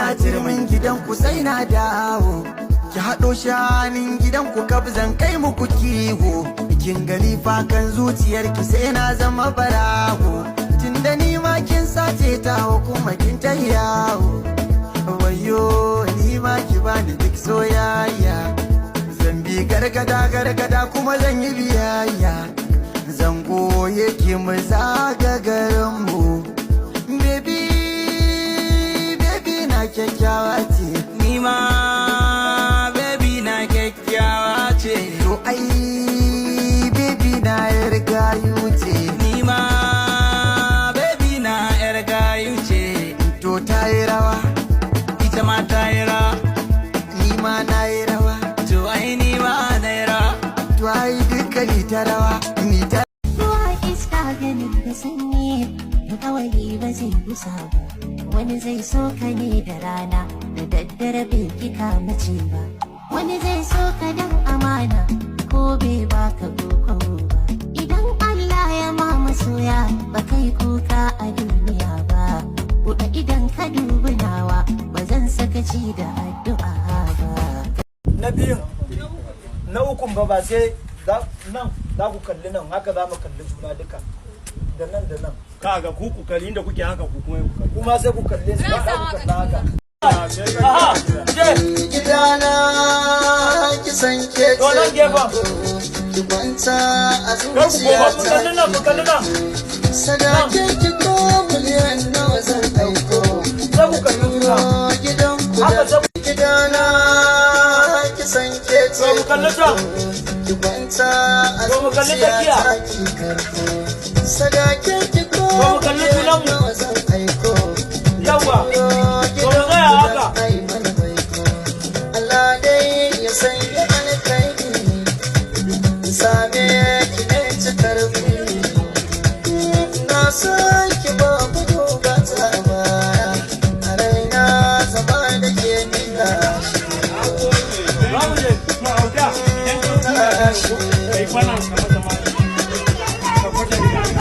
ina turmin gidanku sai na dawo. Ki haɗo shanin gidanku kabzan kai muku kiwo. Kin gani fakan zuciyarki sai na zama barawo. Tunda ni ma kin sace ta kuma kin ta yawo. Wayo ni ma ki bani duk soyayya. Zan bi gargada kuma zan yi biyayya. Zan goye ki mu zaga garinmu. Baby na kyakkyawa ce. Ni ma baby na kyakkyawa ce. To ai baby na yar gayu ce. Ni ma baby na yar gayu ce. To ta yi rawa, ita ma ta yi rawa. ni ma na yi rawa. To ai ni ma na yi rawa. To ai duka ni ta rawa, ni ta ruwa iska ganin da sanyi kawai ba zai gusa ba. Wani zai so ka ne da rana, da daddare bai kika mace ba. Wani zai so ka dan amana, ko bai baka koko ba. Idan Allah ya ma masoya, ba kai kuka a duniya ba. Buɗe idan ka dubi nawa, ba zan sakaci da addu'a ba. Na biyun na ukun ba sai nan za ku kalli nan, haka za mu kalli juna duka da nan da nan. Kaga ku kalli inda kuke haka ku kuma ku kalli. Kuma sai ku kalle su ba za ku kalla haka. gidana ki san ke To nan gefen. ki kwanta a Kar ku koma ku kalli nan, ku kalli nan. sadakin ki ko miliyan nawa zan ɗauko. Sai ku kalli juna. Gidan ku Haka da sai gidana ki san ke to ku kalli can. ki kwanta a To mu kalli tsakiya. ki karko. Sadakin ki ko To mu kalli miliyan junanmu. nawa zan aiko. Yawwa. To mu tsaya haka. Allah dai ya sanya alkhairi, same ki ne cikar buri. Na san ki ba gudu ba ta baya, a raina zama da ke nuna. Za mu je, mu auta, idan kun kai kwanan